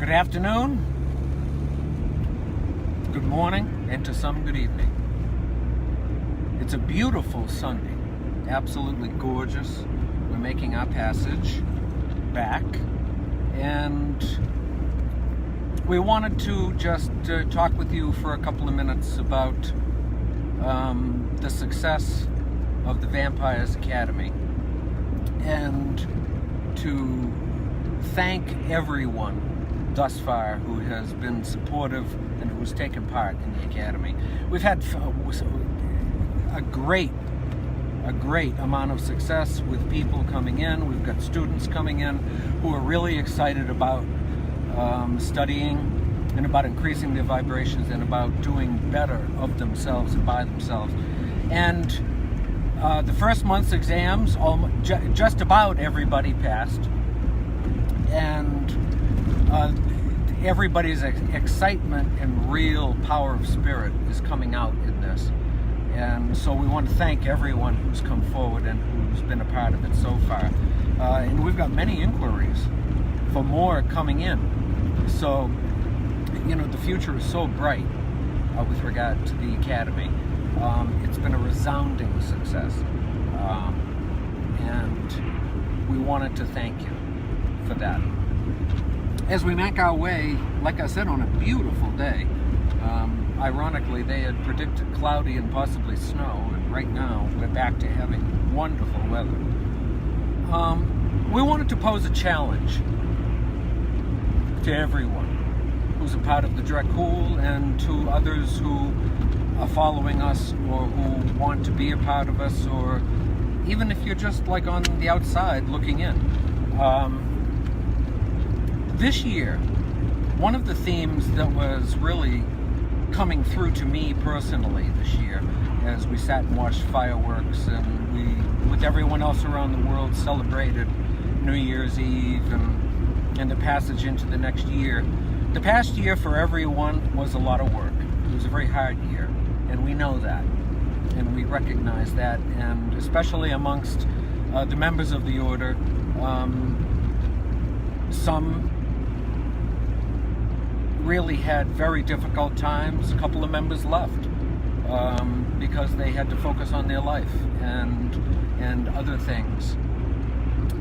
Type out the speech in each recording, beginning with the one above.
Good afternoon, good morning, and to some good evening. It's a beautiful Sunday, absolutely gorgeous. We're making our passage back, and we wanted to just talk with you for a couple of minutes about the success of the Vampires Academy, and to thank everyone thus far who has been supportive and who has taken part in the Academy. We've had a great amount of success with people coming in. We've got students coming in who are really excited about studying and about increasing their vibrations and about doing better of themselves and by themselves. And the first month's exams, just about everybody passed. And everybody's excitement and real power of spirit is coming out in this. And so we want to thank everyone who's come forward and who's been a part of it so far. And we've got many inquiries for more coming in. So, you know, the future is so bright with regard to the Academy. It's been a resounding success. And we wanted to thank you for that. As we make our way, like I said, on a beautiful day, ironically they had predicted cloudy and possibly snow, and right now we're back to having wonderful weather. We wanted to pose a challenge to everyone who's a part of the Dracul and to others who are following us or who want to be a part of us, or even if you're just like on the outside looking in. This year, one of the themes that was really coming through to me personally this year, as we sat and watched fireworks and we, with everyone else around the world, celebrated New Year's Eve and the passage into the next year. The past year for everyone was a lot of work. It was a very hard year, and we know that, and we recognize that, and especially amongst the members of the Order, some really had very difficult times. A couple of members left because they had to focus on their life and other things.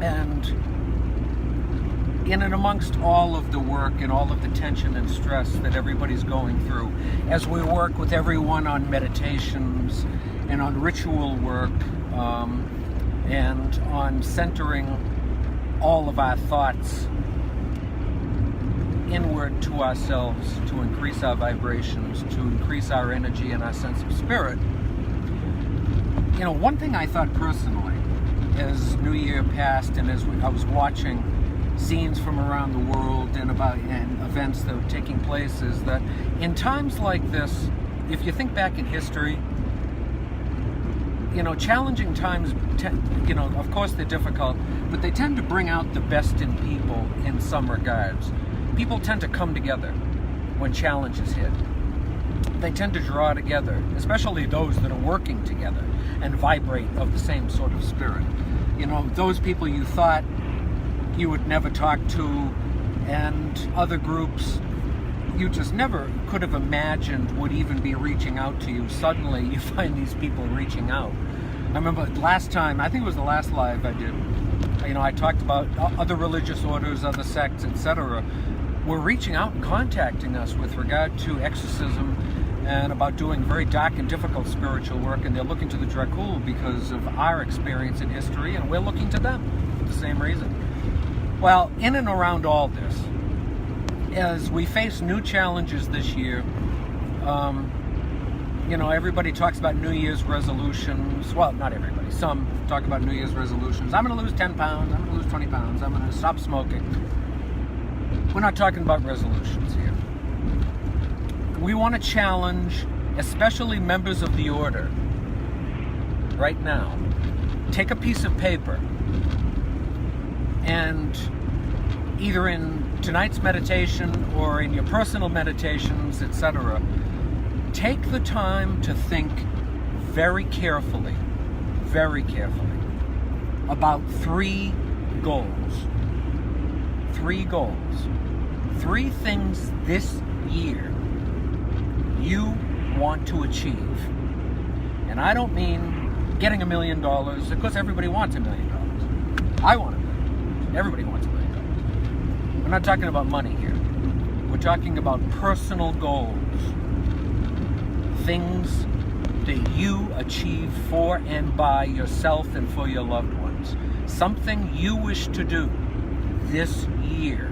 And in and amongst all of the work and all of the tension and stress that everybody's going through, as we work with everyone on meditations and on ritual work and on centering all of our thoughts inward to ourselves, to increase our vibrations, to increase our energy and our sense of spirit. You know, one thing I thought personally, as New Year passed and as I was watching scenes from around the world and events that were taking place, is that in times like this, if you think back in history, you know, challenging times, you know, of course they're difficult, but they tend to bring out the best in people in some regards. People tend to come together when challenges hit. They tend to draw together, especially those that are working together and vibrate of the same sort of spirit. You know, those people you thought you would never talk to, and other groups you just never could have imagined would even be reaching out to you. Suddenly you find these people reaching out. I remember last time, I think it was the last live I did, you know, I talked about other religious orders, other sects, etc. were reaching out and contacting us with regard to exorcism and about doing very dark and difficult spiritual work, and they're looking to the Dracul because of our experience in history, and we're looking to them for the same reason. Well, in and around all this, as we face new challenges this year, you know, everybody talks about New Year's resolutions. Well, not everybody. Some talk about New Year's resolutions. I'm going to lose 10 pounds. I'm going to lose 20 pounds. I'm going to stop smoking. We're not talking about resolutions here. We want to challenge, especially members of the Order, right now. Take a piece of paper and either in tonight's meditation or in your personal meditations, etc., take the time to think very carefully about three goals 3 things this year you want to achieve. And I don't mean getting $1 million, because everybody wants $1 million. I want $1 million. Everybody wants $1 million. We're not talking about money here. We're talking about personal goals. Things that you achieve for and by yourself and for your loved ones. Something you wish to do this year.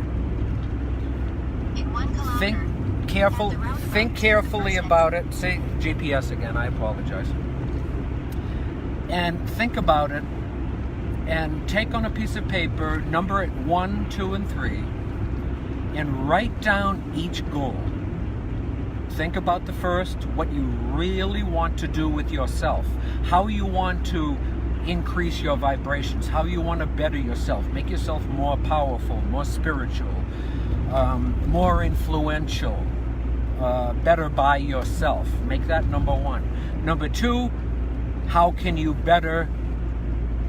Think carefully about it. Say GPS again, I apologize. And think about it, and take on a piece of paper, number it 1, 2, and 3, and write down each goal. Think about the first, what you really want to do with yourself, how you want to increase your vibrations, how you want to better yourself, make yourself more powerful, more spiritual, more influential, better by yourself. Make that number 1. Number 2, how can you better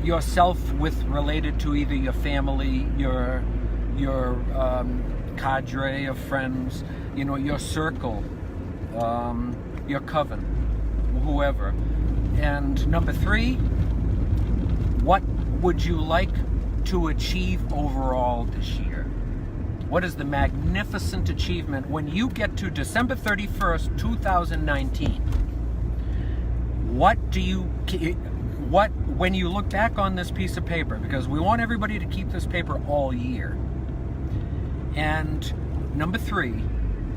yourself with related to either your family, your cadre of friends, your circle, your coven, whoever. And number 3, what would you like to achieve overall this year? What is the magnificent achievement when you get to December 31st, 2019? When you look back on this piece of paper, because we want everybody to keep this paper all year. And number 3,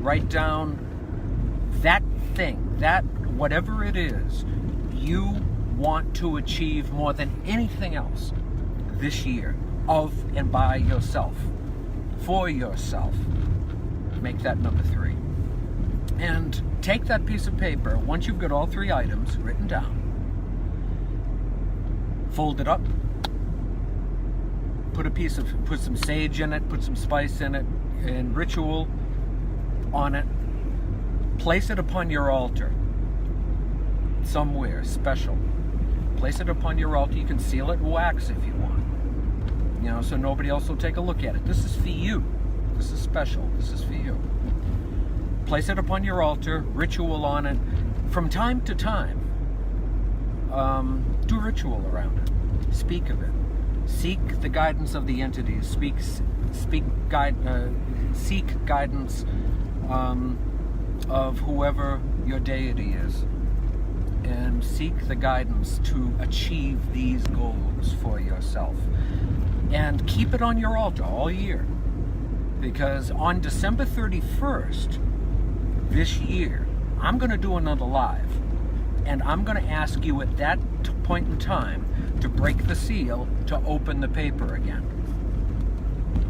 write down that thing, that whatever it is you want to achieve more than anything else this year, of and by yourself, for yourself. Make that number 3. And take that piece of paper, once you've got all 3 items written down, fold it up, put some sage in it, put some spice in it, and ritual on it. Place it upon your altar, somewhere special. Place it upon your altar. You can seal it in wax if you want, so nobody else will take a look at it. This is for you. This is special. This is for you. Place it upon your altar, ritual on it. From time to time, do ritual around it. Speak of it. Seek the guidance of the entities. Seek guidance of whoever your deity is, and seek the guidance to achieve these goals for yourself. And keep it on your altar all year, because on December 31st this year, I'm going to do another live, and I'm going to ask you at that point in time to break the seal, to open the paper again.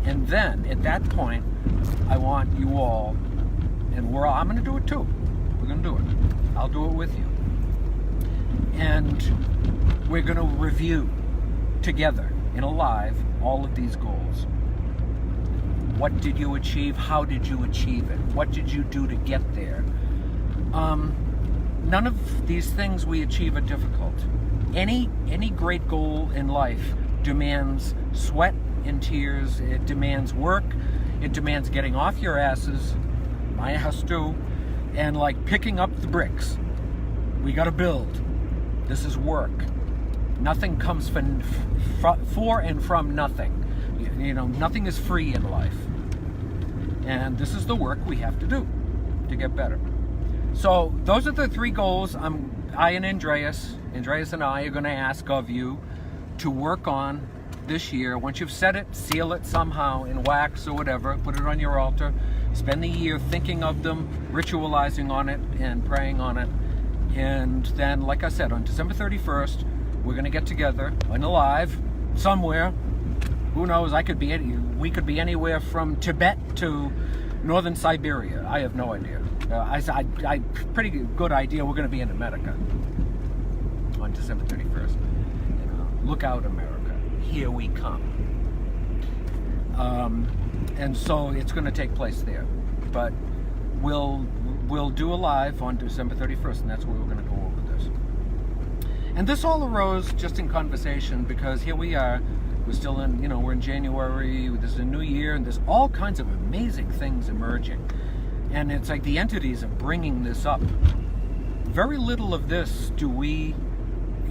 And then at that point, I want you all, and I'm going to do it too. We're going to do it. I'll do it with you. And we're going to review together in a live all of these goals. What did you achieve? How did you achieve it? What did you do to get there? None of these things we achieve are difficult. Any great goal in life demands sweat and tears. It demands work. It demands getting off your asses. My ass too. And like picking up the bricks. We got to build. This is work. Nothing comes for and from nothing. Nothing is free in life. And this is the work we have to do to get better. So those are the 3 goals I and Andreas and I are going to ask of you to work on this year. Once you've said it, seal it somehow in wax or whatever, put it on your altar, spend the year thinking of them, ritualizing on it and praying on it. And then, like I said, on December 31st, we're going to get together on a live somewhere. Who knows? We could be anywhere from Tibet to northern Siberia. I have no idea. I pretty good idea we're going to be in America on December 31st. Look out, America. Here we come. And so it's going to take place there. But we'll do a live on December 31st, and that's where we're going to go over this. And this all arose just in conversation, because here we are We're still in, we're in January, there's a new year, and there's all kinds of amazing things emerging. And it's like the entities are bringing this up. Very little of this do we,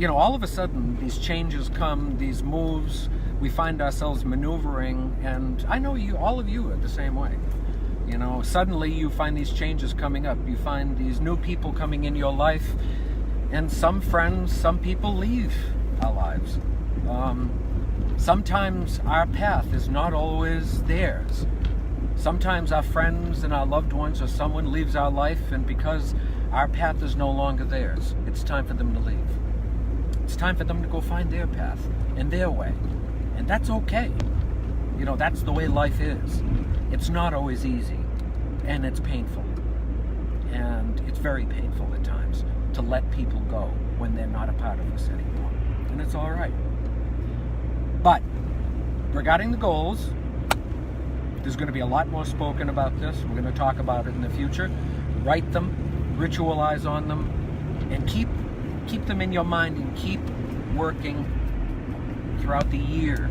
all of a sudden these changes come, these moves, we find ourselves maneuvering, and I know all of you are the same way. Suddenly you find these changes coming up, you find these new people coming in your life, and some friends, some people leave our lives. Sometimes our path is not always theirs. Sometimes our friends and our loved ones or someone leaves our life, and because our path is no longer theirs, it's time for them to leave. It's time for them to go find their path and their way. And that's okay. That's the way life is. It's not always easy, and it's painful. And it's very painful at times to let people go when they're not a part of us anymore. And it's all right. But regarding the goals, there's going to be a lot more spoken about this. We're going to talk about it in the future. Write them, ritualize on them, and keep them in your mind, and keep working throughout the year.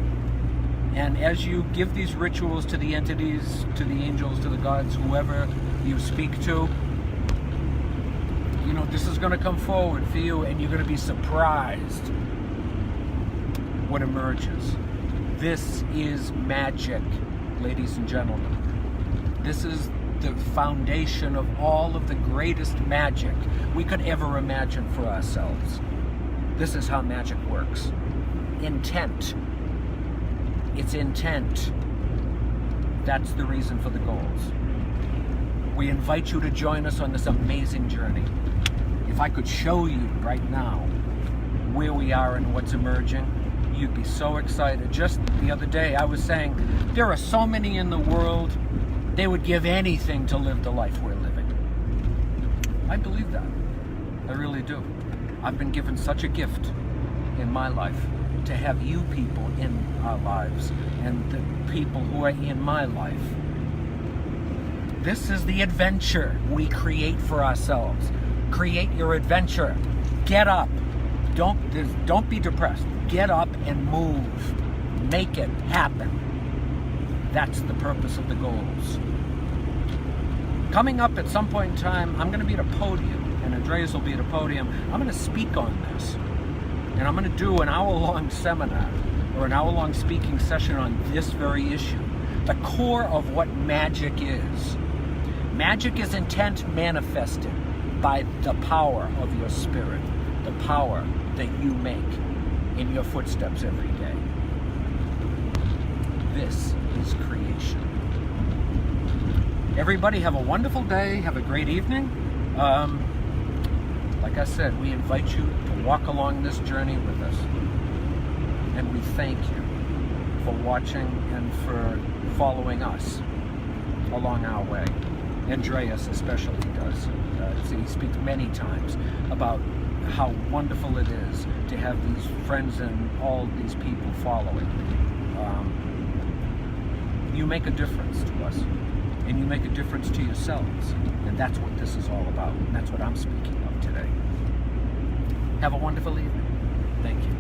And as you give these rituals to the entities, to the angels, to the gods, whoever you speak to, this is going to come forward for you, and you're going to be surprised what emerges. This is magic, ladies and gentlemen. This is the foundation of all of the greatest magic we could ever imagine for ourselves. This is how magic works. Intent. It's intent. That's the reason for the goals. We invite you to join us on this amazing journey. If I could show you right now where we are and what's emerging, you'd be so excited. Just the other day, I was saying, there are so many in the world, they would give anything to live the life we're living. I believe that. I really do. I've been given such a gift in my life to have you people in our lives and the people who are in my life. This is the adventure we create for ourselves. Create your adventure. Get up. Don't be depressed. Get up and move. Make it happen. That's the purpose of the goals. Coming up at some point in time, I'm going to be at a podium, and Andreas will be at a podium. I'm going to speak on this. And I'm going to do an hour-long seminar or an hour-long speaking session on this very issue. The core of what magic is. Magic is intent manifested by the power of your spirit, the power that you make in your footsteps every day. This is creation. Everybody have a wonderful day. Have a great evening. Like I said, we invite you to walk along this journey with us. And we thank you for watching and for following us along our way. Andreas especially does. He speaks many times about how wonderful it is to have these friends and all these people following. You make a difference to us, and you make a difference to yourselves, and that's what this is all about, and that's what I'm speaking of today. Have a wonderful evening. Thank you.